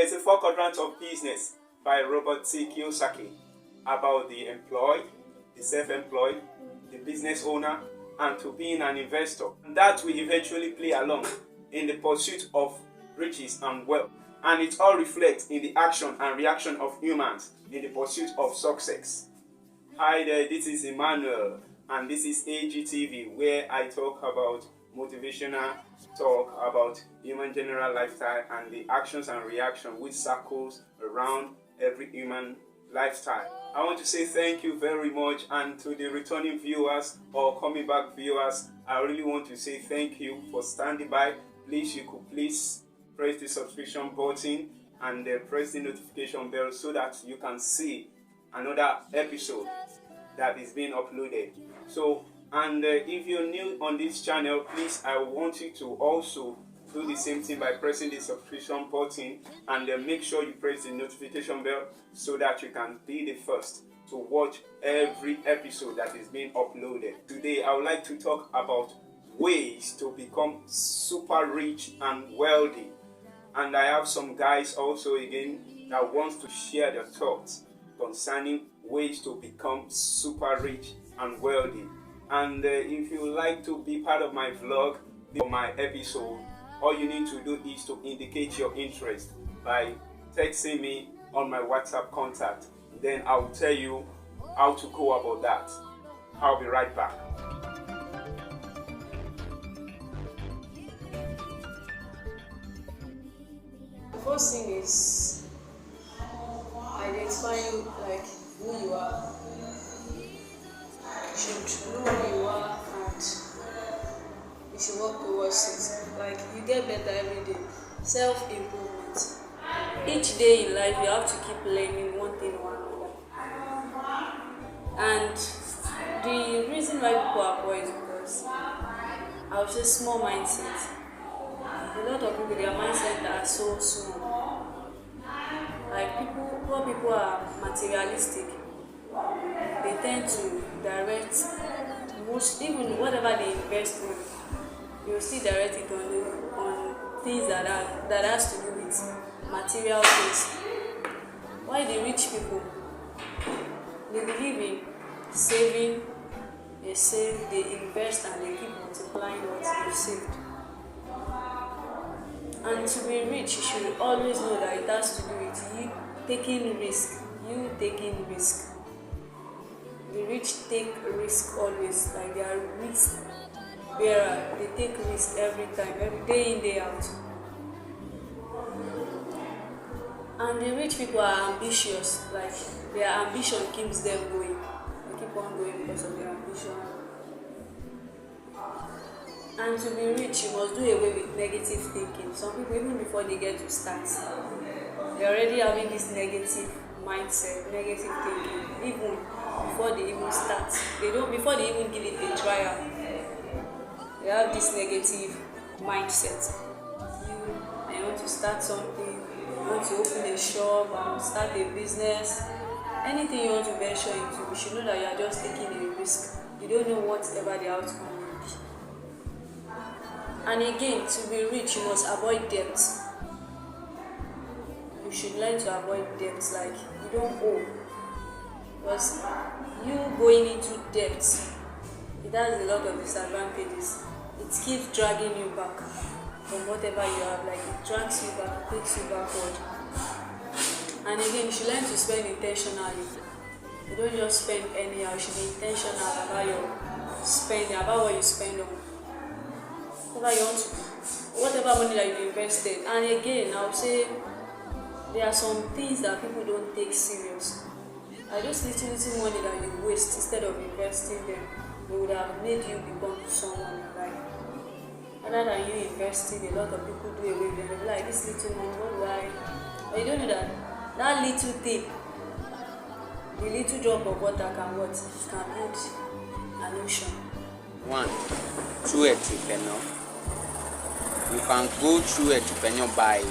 There's a four quadrants of business by Robert T. Kiyosaki about the employed, the self-employed, the business owner, and to being an investor. And that will eventually play along in the pursuit of riches and wealth. And it all reflects in the action and reaction of humans in the pursuit of success. Hi there, this is Emmanuel, and this is AGTV, where I talk about motivational talk about human general lifestyle and the actions and reaction which circles around every human lifestyle. I want to say thank you very much, and to the returning viewers or coming back viewers, I really want to say thank you for standing by. Please, you could please press the subscription button and press the notification bell so that you can see another episode that is being uploaded. So, and if you're new on this channel, please, I want you to also do the same thing by pressing the subscription button, and make sure you press the notification bell so that you can be the first to watch every episode that is being uploaded. Today, I would like to talk about ways to become super rich and wealthy. And I have some guys also again that wants to share their thoughts concerning ways to become super rich and wealthy. And if you like to be part of my vlog or my episode, all you need to do is to indicate your interest by texting me on my WhatsApp contact. Then I'll tell you how to go about that. I'll be right back. The first thing is identifying like who you are. You should know who you are and you should work towards it. Like, you get better every day. Self-improvement. Each day in life you have to keep learning one thing or another. And the reason why people are poor is because I would say small mindset. A lot of people, their mindset are so small. Like poor people are materialistic. They tend to direct most, even whatever they invest in, they will still direct it on things that has to do with material things. Why the rich people? They believe in saving, they save, they invest, and they keep multiplying what they've saved. And to be rich, you should always know that it has to do with you taking risk. The rich take risk always, like they are risk bearer. They take risk every time, every day in, day out. And the rich people are ambitious, like their ambition keeps them going. They keep on going because of their ambition. And to be rich, you must do away with negative thinking. Some people, even before they get to start, they're already having this negative mindset, negative thinking, even before they even start. Before they even give it a trial, they have this negative mindset. You want to start something, you want to open a shop, and start a business, anything you want to venture into, you should know that you are just taking a risk. You don't know whatever the outcome will be. And again, to be rich, you must avoid debt. You should learn to avoid debt, like you don't owe. Because you going into debt, it has a lot of disadvantages. It keeps dragging you back from whatever you have, like it drags you back, it takes you backward. And again, you should learn to spend intentionally. You don't just spend anyhow, you should be intentional about your spending, about what you spend on. Whatever money that you invested. And again, I would say there are some things that people don't take serious. Like those little money that you waste, instead of investing them, they would have made you become someone in life. Other than you investing, a lot of people do away with them. They're like, this little money, what do I? But you don't know that little thing, the little drop of water can build an ocean. One, true entrepreneur. You can go through entrepreneur by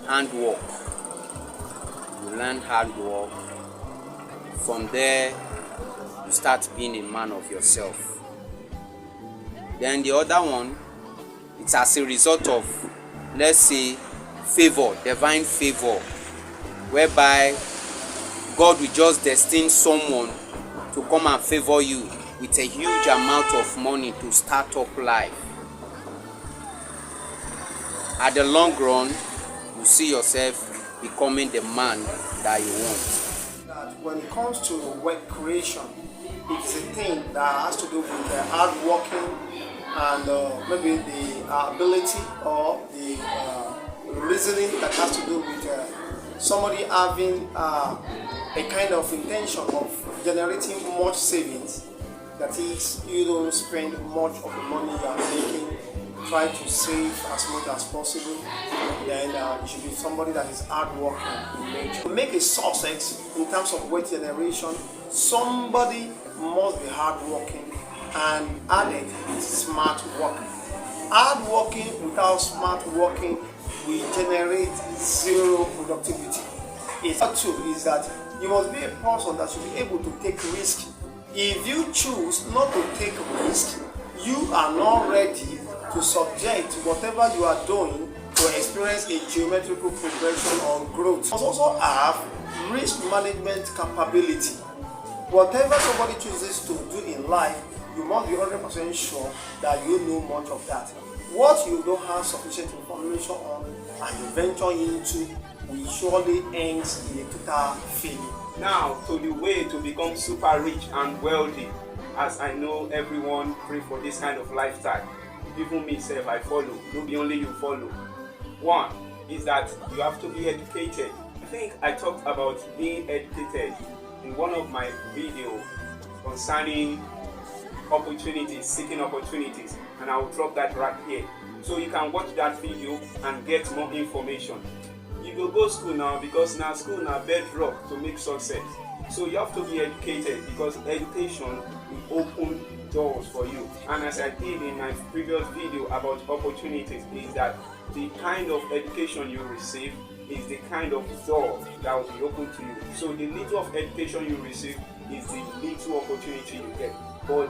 handwork. You learn hard work. From there, you start being a man of yourself. Then the other one, it's as a result of, let's say, favor, divine favor, whereby God will just destine someone to come and favor you with a huge amount of money to start up life. At the long run, you see yourself becoming the man that you want. That when it comes to work creation, it's a thing that has to do with hard working and maybe the ability or the reasoning that has to do with somebody having a kind of intention of generating much savings. That is, you don't spend much of the money you are making, try to save as much as possible. Then you should be somebody that is hardworking in nature. To make a success in terms of wealth generation, somebody must be hardworking and added smart working. Hard working without smart working will generate zero productivity. It's not true is that you must be a person that should be able to take risk. If you choose not to take risk, you are not ready to subject whatever you are doing to experience a geometrical progression or growth. You must also have risk management capability. Whatever somebody chooses to do in life, you must be 100% sure that you know much of that. What you don't have sufficient information on and you venture into will surely end in a total failure. Now to the way to become super rich and wealthy, as I know everyone pray for this kind of lifestyle. Even myself, I follow. No be only you follow. One is that you have to be educated. I think I talked about being educated in one of my videos concerning opportunities, seeking opportunities, and I will drop that right here. So you can watch that video and get more information. You will go school now because now school now bedrock to make success. So you have to be educated because education will open doors for you. And as I did in my previous video about opportunities, is that the kind of education you receive is the kind of door that will be open to you. So the little of education you receive is the little opportunity you get. But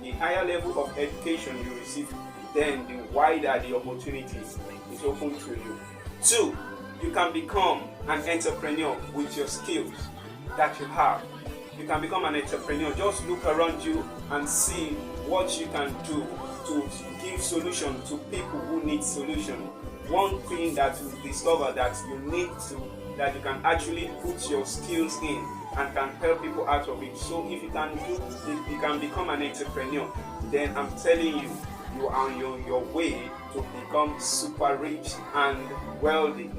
the higher level of education you receive, then the wider the opportunity is open to you. 2, you can become an entrepreneur with your skills that you have. You can become an entrepreneur. Just look around you and see what you can do to give solution to people who need solution. One thing that you discover that you need to, that you can actually put your skills in and can help people out of it. So if you can do, if you can become an entrepreneur, then I'm telling you, you are on your way to become super rich and wealthy.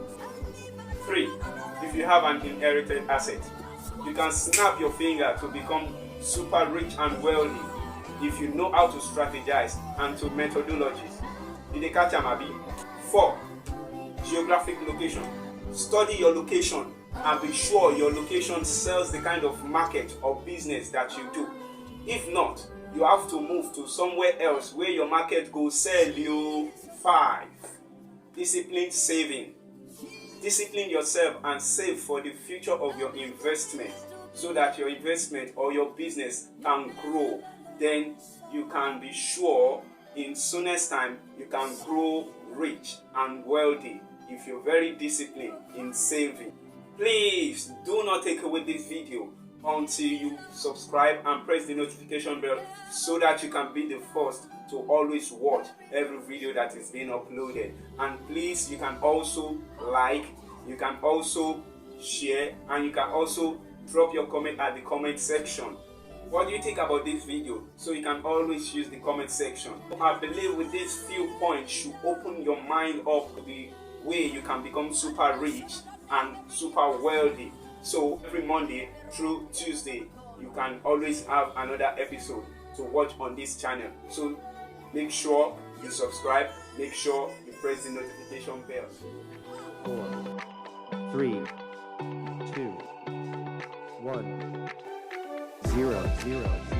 3, if you have an inherited asset, you can snap your finger to become super rich and wealthy if you know how to strategize and to methodologies. Did they catch them, Abi? 4, geographic location. Study your location and be sure your location sells the kind of market or business that you do. If not, you have to move to somewhere else where your market goes sell you. 5, disciplined saving. Discipline yourself and save for the future of your investment so that your investment or your business can grow. Then you can be sure in soonest time you can grow rich and wealthy if you're very disciplined in saving. Please do not take away this video until you subscribe and press the notification bell so that you can be the first to always watch every video that is being uploaded. And please, you can also like, you can also share, and you can also drop your comment at the comment section. What do you think about this video? So you can always use the comment section. I believe with these few points you open your mind up to the way you can become super rich and super wealthy. So every Monday through Tuesday you can always have another episode to watch on this channel. So make sure you subscribe, make sure you press the notification bell. 4, 3, 2, 1, 0, 0.